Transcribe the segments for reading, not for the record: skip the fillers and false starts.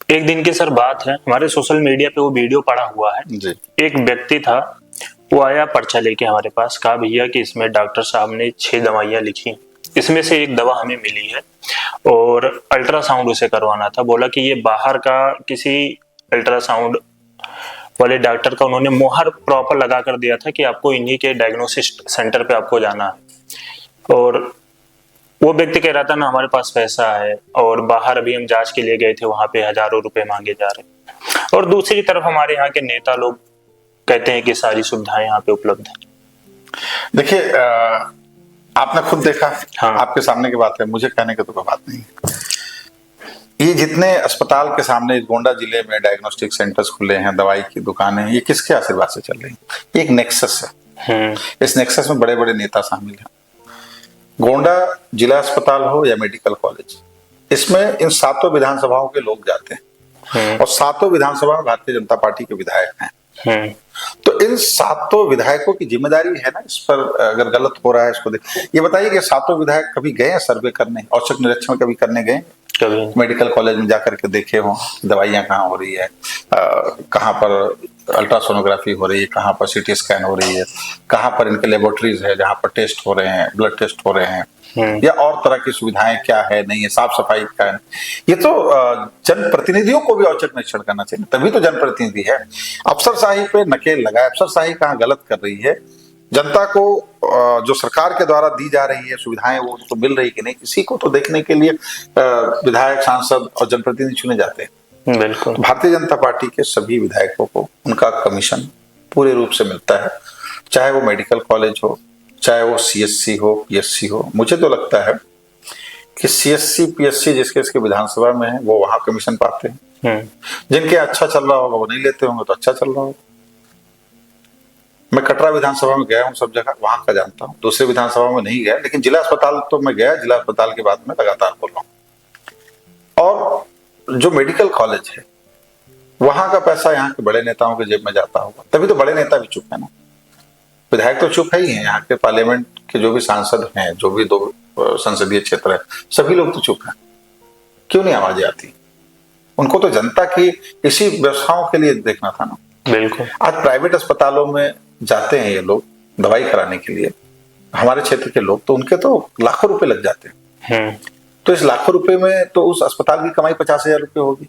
एक दिन की सर बात है, हमारे सोशल मीडिया पे वो वीडियो पड़ा हुआ है जी। एक व्यक्ति था, वो आया पर्चा लेके हमारे पास, कहा भैया कि इसमें डॉक्टर साहब ने 6 दवाइयां लिखी, इसमें से एक दवा हमें मिली है और अल्ट्रासाउंड उसे करवाना था। बोला कि ये बाहर का किसी अल्ट्रासाउंड वाले डॉक्टर का उन्होंने मुहर प्रॉपर लगा कर दिया था कि आपको इन्हीं के डायग्नोसिस सेंटर पे आपको जाना है। और वो व्यक्ति कह रहा था ना हमारे पास पैसा है, और बाहर अभी हम जांच के लिए गए थे, वहां पे हजारों रुपए मांगे जा रहे। और दूसरी तरफ हमारे यहाँ के नेता लोग कहते हैं कि सारी सुविधाएं यहाँ पे उपलब्ध है। देखिए, आपने खुद देखा। हाँ। आपके सामने की बात है, मुझे कहने की तो कोई बात नहीं। ये जितने अस्पताल के सामने गोंडा जिले में डायग्नोस्टिक सेंटर्स खुले हैं, दवाई की दुकानें, ये किसके आशीर्वाद से चल रही है? ये एक नेक्सस है। इस नेक्सस में बड़े बड़े नेता शामिल हैं। गोंडा जिला अस्पताल हो या मेडिकल कॉलेज, इसमें इन 7 विधानसभाओं के लोग जाते हैं और 7 विधानसभा में भारतीय जनता पार्टी के विधायक हैं। तो इन 7 विधायकों की जिम्मेदारी है ना, इस पर अगर गलत हो रहा है इसको देख। ये बताइए कि 7 विधायक कभी गए हैं सर्वे करने, औचक निरीक्षण कभी करने गए? कभी मेडिकल कॉलेज में जाकर के देखे हो दवाइयां कहाँ हो रही है, कहाँ पर अल्ट्रासोनोग्राफी हो रही है, कहाँ पर सीटी स्कैन हो रही है, कहाँ पर इनके लेबोरेटरीज है जहाँ पर टेस्ट हो रहे हैं, ब्लड टेस्ट हो रहे हैं, या और तरह की सुविधाएं क्या है, नहीं है, साफ सफाई क्या है। ये तो जनप्रतिनिधियों को भी औचक निरीक्षण करना चाहिए, तभी तो जनप्रतिनिधि है। अफसरशाही पे नकेल लगाए, अफसरशाही कहाँ गलत कर रही है, जनता को जो सरकार के द्वारा दी जा रही है सुविधाएं वो उनको मिल रही कि नहीं, इसी को तो देखने के लिए विधायक, सांसद और जनप्रतिनिधि चुने जाते हैं। बिल्कुल। भारतीय जनता पार्टी के सभी विधायकों को उनका कमीशन पूरे रूप से मिलता है, चाहे वो मेडिकल कॉलेज हो, चाहे वो सीएससी हो, पीएससी हो। मुझे तो लगता है कि सीएससी पीएससी जिसके इसके विधानसभा में है वो वहां कमीशन पाते हैं। जिनके अच्छा चल रहा होगा वो नहीं लेते होंगे, तो अच्छा चल रहा होगा। मैं कटरा विधानसभा में गया हूँ, सब जगह वहां का जानता हूँ, दूसरे विधानसभा में नहीं गया, लेकिन जिला अस्पताल तो मैं गया। जिला अस्पताल की बात मैं लगातार बोल रहा हूँ। और जो मेडिकल कॉलेज है वहां का पैसा यहाँ के बड़े नेताओं के जेब में जाता होगा, तभी तो बड़े नेता भी चुप है ना। विधायक तो चुप है ही है, यहाँ के पार्लियामेंट के जो भी सांसद हैं, जो भी 2 संसदीय क्षेत्र है, सभी लोग तो चुप हैं। क्यों नहीं आवाजें आती? उनको तो जनता की इसी व्यवस्थाओं के लिए देखना था ना। बिल्कुल। आज प्राइवेट अस्पतालों में जाते हैं ये लोग दवाई कराने के लिए, हमारे क्षेत्र के लोग, तो उनके तो लाखों रुपए लग जाते हैं। तो इस लाखों रुपए में तो उस अस्पताल की कमाई 50,000 रुपये होगी,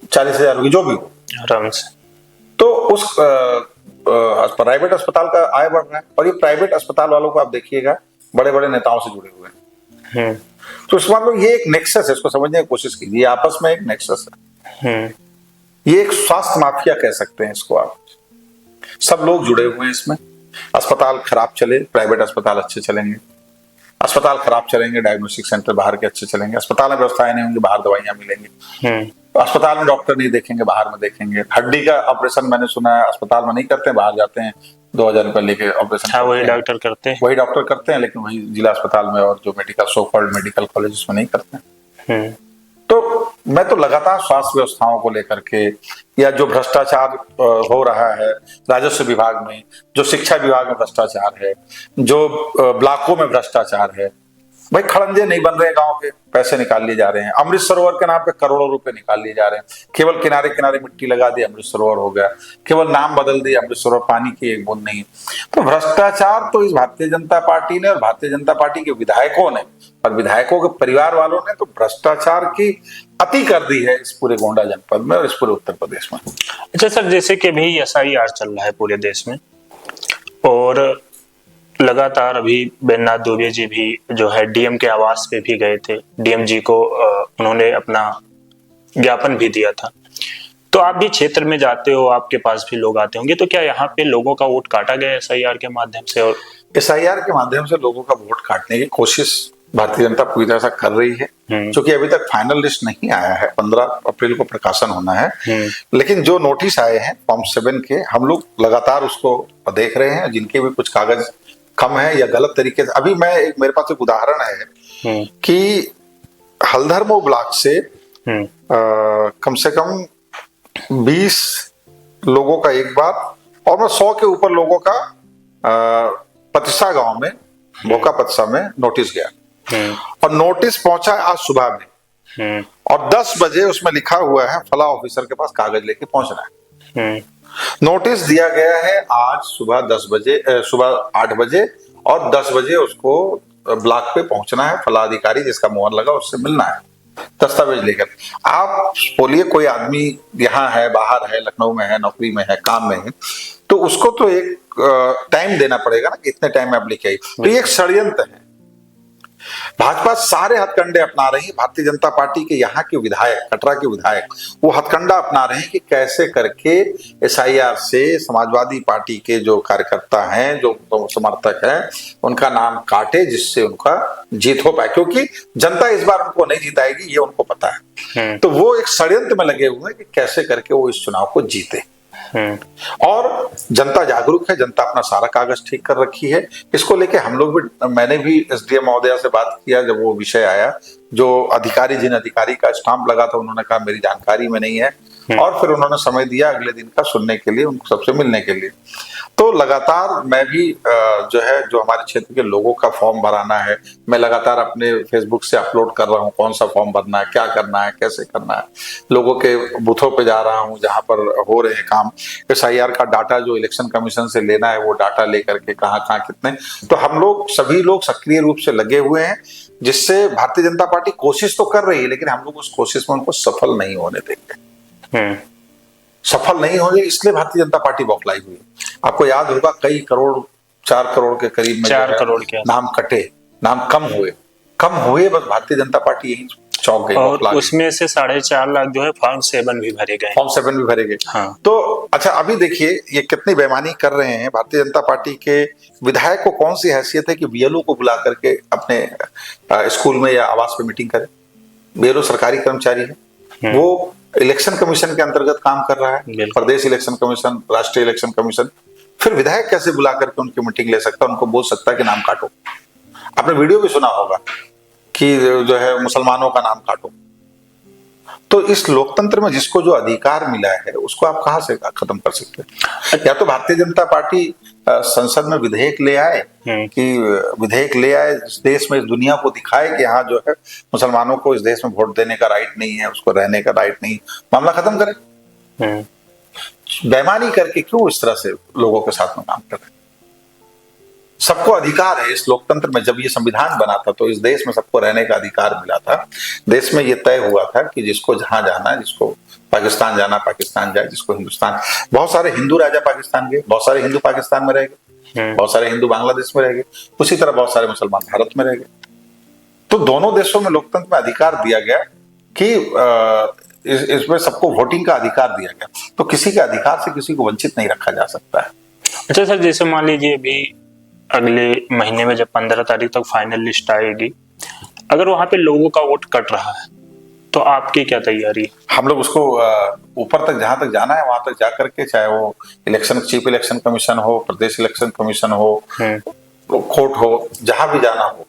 40,000 होगी, जो भी हो आराम से। तो उस प्राइवेट अस्पताल का आय बढ़ रहा है। और ये प्राइवेट अस्पताल वालों को आप देखिएगा बड़े बड़े नेताओं से जुड़े हुए हैं। तो इस मतलब ये एक नेक्सस है, इसको समझने की कोशिश कीजिए। आपस में एक नेक्सस है। ये एक स्वास्थ्य माफिया कह सकते हैं इसको आप। सब लोग जुड़े हुए हैं इसमें। अस्पताल खराब चले, प्राइवेट अस्पताल अच्छे चलेंगे। अस्पताल खराब चलेंगे, डायग्नोस्टिक सेंटर बाहर के अच्छे चलेंगे। अस्पताल में व्यवस्थाएं नहीं होंगी, बाहर दवाइयां मिलेंगी। अस्पताल में डॉक्टर नहीं देखेंगे, बाहर में देखेंगे। हड्डी का ऑपरेशन मैंने सुना है अस्पताल में नहीं करते हैं, बाहर जाते हैं 2,000 रुपए लेके ऑपरेशन। हाँ, वही डॉक्टर करते हैं, वही डॉक्टर करते हैं, लेकिन वही जिला अस्पताल में और जो मेडिकल सोकॉल्ड मेडिकल कॉलेज उसमें नहीं करते हैं। तो मैं तो लगातार स्वास्थ्य व्यवस्थाओं को लेकर के, या जो भ्रष्टाचार हो रहा है राजस्व विभाग में, जो शिक्षा विभाग में भ्रष्टाचार है, जो ब्लॉकों में भ्रष्टाचार है, भाई खड़ंजे नहीं बन रहे, गांव के पैसे निकाल लिए जा रहे हैं। अमृत सरोवर के नाम पे करोड़ों रुपए निकाल लिए जा रहे हैं। केवल किनारे किनारे मिट्टी लगा दी, अमृत सरोवर हो गया। केवल नाम बदल दिया, अमृत सरोवर, पानी की एक बूंद नहीं। तो भ्रष्टाचार तो इस भारतीय जनता पार्टी ने और भारतीय जनता पार्टी के विधायकों ने और विधायकों के परिवार वालों ने तो भ्रष्टाचार की अति कर दी है इस पूरे गोंडा जनपद में और इस पूरे उत्तर प्रदेश में। अच्छा सर, जैसे कि अभी SIR चल रहा है पूरे देश में, और लगातार अभी बैजनाथ दुबे जी भी जो है डीएम के आवास पे भी गए थे, डीएम जी को उन्होंने अपना ज्ञापन भी दिया था। तो आप भी क्षेत्र में जाते हो, आपके पास भी लोग आते होंगे, तो क्या यहाँ पे लोगों का वोट काटा गया SIR के माध्यम से? और SIR के माध्यम से लोगों का वोट काटने की कोशिश भारतीय जनता पूरी तरह से कर रही है, क्योंकि अभी तक फाइनल लिस्ट नहीं आया है। 15 अप्रैल को प्रकाशन होना है। लेकिन जो नोटिस आए हैं फॉर्म 7 के, हम लोग लगातार उसको देख रहे हैं। जिनके भी कुछ कागज कम है या गलत तरीके से, अभी मैं मेरे पास एक उदाहरण है कि हल्दर ब्लॉक से कम से कम 20 लोगों का एक बार और 100 के ऊपर लोगों का पतिसा गांव में, भोका पतिसा में नोटिस गया। और नोटिस पहुंचा आज सुबह में और 10 बजे उसमें लिखा हुआ है फला ऑफिसर के पास कागज लेके पहुंचना है। नोटिस दिया गया है आज सुबह 10 बजे, सुबह 8 बजे और 10 बजे उसको ब्लॉक पे पहुंचना है, फला अधिकारी जिसका मुहर लगा उससे मिलना है दस्तावेज लेकर। आप बोलिए कोई आदमी यहाँ है, बाहर है, लखनऊ में है, नौकरी में है, काम में है, तो उसको तो एक टाइम देना पड़ेगा ना कि इतने टाइम में आप लेके आई। तो ये एक षड्यंत्र है। भाजपा सारे हथकंडे अपना रही है। भारतीय जनता पार्टी के यहाँ के विधायक, कटरा के विधायक, वो हथकंडा अपना रहे हैं कि कैसे करके एसआईआर से समाजवादी पार्टी के जो कार्यकर्ता हैं, जो समर्थक हैं, उनका नाम काटे, जिससे उनका जीत हो पाए, क्योंकि जनता इस बार उनको नहीं जिताएगी, ये उनको पता है। तो वो एक षड्यंत्र में लगे हुए हैं कि कैसे करके वो इस चुनाव को जीते। और जनता जागरूक है, जनता अपना सारा कागज ठीक कर रखी है। इसको लेके हम लोग भी, मैंने भी एसडीएम महोदया से बात किया जब वो विषय आया। जो अधिकारी, जिन अधिकारी का स्टाम्प लगा था, उन्होंने कहा मेरी जानकारी में नहीं है, और फिर उन्होंने समय दिया अगले दिन का सुनने के लिए, उनको सबसे मिलने के लिए। तो लगातार मैं भी जो है, जो हमारे क्षेत्र के लोगों का फॉर्म भराना है, मैं लगातार अपने फेसबुक से अपलोड कर रहा हूँ कौन सा फॉर्म भरना है, क्या करना है, कैसे करना है। लोगों के बूथों पे जा रहा हूँ जहां पर हो रहे हैं काम। एसआईआर का डाटा जो इलेक्शन कमीशन से लेना है, वो डाटा लेकर के कहाँ कहाँ कितने, तो हम लोग सभी लोग सक्रिय रूप से लगे हुए हैं, जिससे भारतीय जनता पार्टी कोशिश तो कर रही है, लेकिन हम लोग उस कोशिश में उनको सफल नहीं होने देंगे। सफल नहीं होंगे, इसलिए भारतीय जनता पार्टी बौखलाई हुई। आपको याद होगा कई करोड़, 4 करोड़ के करीब में 4 करोड़ के नाम कटे, नाम कम हुए, बस भारतीय जनता पार्टी यही चौंक गई। और उसमें से 4.5 लाख जो है फॉर्म 7 भी भरे गए। फॉर्म 7 भी भरे गए। हाँ। तो अच्छा, अभी देखिए ये कितनी बेईमानी कर रहे हैं। भारतीय जनता पार्टी के विधायक को कौन सी हैसियत है कि बीएलओ को बुला करके अपने स्कूल में या आवास पे मीटिंग करे? बीएलओ सरकारी कर्मचारी है, वो इलेक्शन कमीशन के अंतर्गत काम कर रहा है, प्रदेश इलेक्शन कमीशन, राष्ट्रीय इलेक्शन कमीशन। फिर विधायक कैसे बुला करके उनकी मीटिंग ले सकता है, उनको बोल सकता है कि नाम काटो? आपने वीडियो भी सुना होगा कि जो है मुसलमानों का नाम काटो। तो इस लोकतंत्र में जिसको जो अधिकार मिला है, उसको आप कहां से खत्म कर सकते हैं? या तो भारतीय जनता पार्टी संसद में विधेयक ले आए, कि विधेयक ले आए, इस देश में, इस दुनिया को दिखाए कि हाँ जो है मुसलमानों को इस देश में वोट देने का राइट नहीं है, उसको रहने का राइट नहीं, मामला खत्म करें। बेईमानी करके क्यों इस तरह से लोगों के साथ में काम कर रहे हैं? सबको अधिकार है इस लोकतंत्र में। जब ये संविधान बना था तो इस देश में सबको रहने का अधिकार मिला था। देश में ये तय हुआ था कि जिसको जहां जाना है, जिसको पाकिस्तान जाना पाकिस्तान जाए, जिसको हिंदुस्तान। बहुत सारे हिंदू राजा पाकिस्तान गए, बहुत सारे हिंदू पाकिस्तान में रह गए, बहुत सारे हिंदू बांग्लादेश में रह गए, उसी तरह बहुत सारे मुसलमान भारत में रह गए। तो दोनों देशों में लोकतंत्र में अधिकार दिया गया कि इसमें सबको वोटिंग का अधिकार दिया गया। तो किसी के अधिकार से किसी को वंचित नहीं रखा जा सकता है। अच्छा सर, जैसे मान लीजिए अभी अगले महीने में जब 15 तारीख तक फाइनल लिस्ट आएगी, अगर वहां पे लोगों का वोट कट रहा है, तो आपकी क्या तैयारी है? हम लोग उसको ऊपर तक, जहां तक जाना है वहां तक जाकर के, चाहे वो इलेक्शन, चीफ इलेक्शन कमीशन हो, प्रदेश इलेक्शन कमीशन हो, कोर्ट हो, जहां भी जाना हो,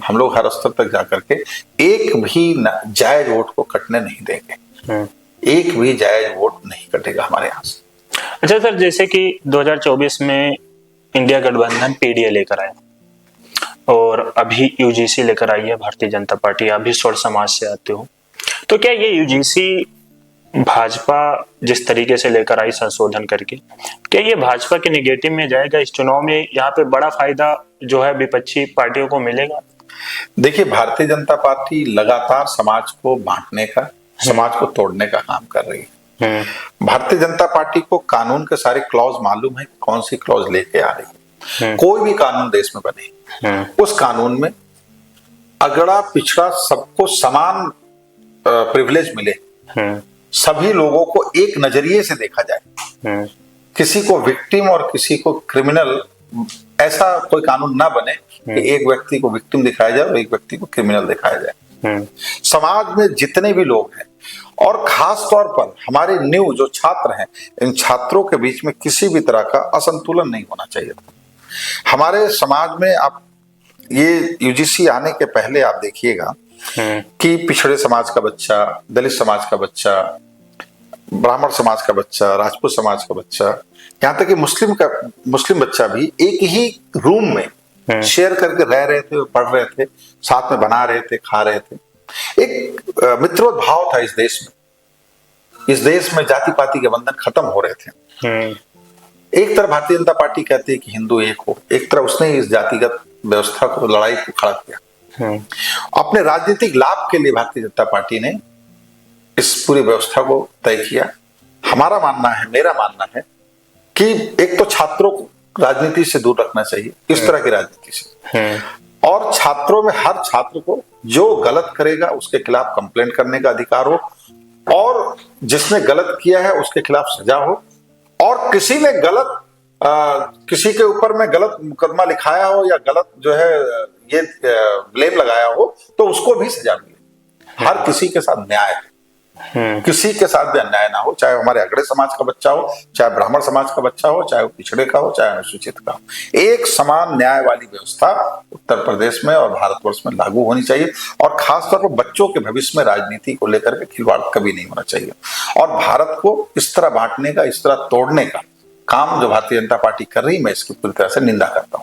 हम लोग हर स्तर तक जाकर के एक भी जायज वोट को कटने नहीं देंगे। एक भी जायज वोट नहीं कटेगा हमारे यहाँ से। अच्छा सर, जैसे कि 2024 में इंडिया गठबंधन पीडीए लेकर आया और अभी यूजीसी लेकर आई है भारतीय जनता पार्टी, आप भी स्वर्ण समाज से आते हो, तो क्या ये यूजीसी भाजपा जिस तरीके से लेकर आई संशोधन करके, क्या ये भाजपा के नेगेटिव में जाएगा इस चुनाव में? यहाँ पे बड़ा फायदा जो है विपक्षी पार्टियों को मिलेगा? देखिए, भारतीय जनता पार्टी लगातार समाज को बांटने का, समाज को तोड़ने का काम कर रही है। भारतीय जनता पार्टी को कानून के सारे क्लॉज मालूम है, कौन सी क्लॉज लेके आ रही है। कोई भी कानून देश में बने, उस कानून में अगड़ा पिछड़ा सबको समान प्रिविलेज मिले, सभी लोगों को एक नजरिए से देखा जाए, किसी को विक्टिम और किसी को क्रिमिनल, ऐसा कोई कानून ना बने कि एक व्यक्ति को विक्टिम दिखाया जाए और एक व्यक्ति को क्रिमिनल दिखाया जाए। समाज में जितने भी लोग हैं, और खास तौर पर हमारे न्यू जो छात्र हैं, इन छात्रों के बीच में किसी भी तरह का असंतुलन नहीं होना चाहिए था। हमारे समाज में आप ये यूजीसी आने के पहले आप देखिएगा कि पिछड़े समाज का बच्चा, दलित समाज का बच्चा, ब्राह्मण समाज का बच्चा, राजपूत समाज का बच्चा, यहाँ तक कि मुस्लिम बच्चा भी एक ही रूम में शेयर करके रह रहे थे, पढ़ रहे थे, साथ में बना रहे थे, खा रहे थे। एक मित्रोद्भाव भाव था इस देश में। इस देश में जाति पाति के बंधन खत्म हो रहे थे। एक तरफ भारतीय जनता पार्टी कहती है कि हिंदू एक हो, एक तरफ उसने इस जातिगत व्यवस्था को, लड़ाई को खड़ा किया। अपने राजनीतिक लाभ के लिए भारतीय जनता पार्टी ने इस पूरी व्यवस्था को तय किया। हमारा मानना है, मेरा मानना है कि एक तो छात्रों को राजनीति से दूर रखना चाहिए, इस तरह की राजनीति से, और छात्रों में हर छात्र को जो गलत करेगा उसके खिलाफ कंप्लेंट करने का अधिकार हो, और जिसने गलत किया है उसके खिलाफ सजा हो, और किसी ने गलत किसी के ऊपर में गलत मुकदमा लिखाया हो या गलत जो है ये ब्लेम लगाया हो तो उसको भी सजा मिले। हर किसी के साथ न्याय है, किसी के साथ भी अन्याय ना हो, चाहे हमारे अगड़े समाज का बच्चा हो, चाहे ब्राह्मण समाज का बच्चा हो, चाहे वो पिछड़े का हो, चाहे अनुसूचित का हो। एक समान न्याय वाली व्यवस्था उत्तर प्रदेश में और भारतवर्ष में लागू होनी चाहिए, और खासतौर पर बच्चों के भविष्य में राजनीति को लेकर के खिलवाड़ कभी नहीं होना चाहिए। और भारत को इस तरह बांटने का, इस तरह तोड़ने का काम जो भारतीय जनता पार्टी कर रही है, मैं इसकी पूरी तरह से निंदा करता हूं।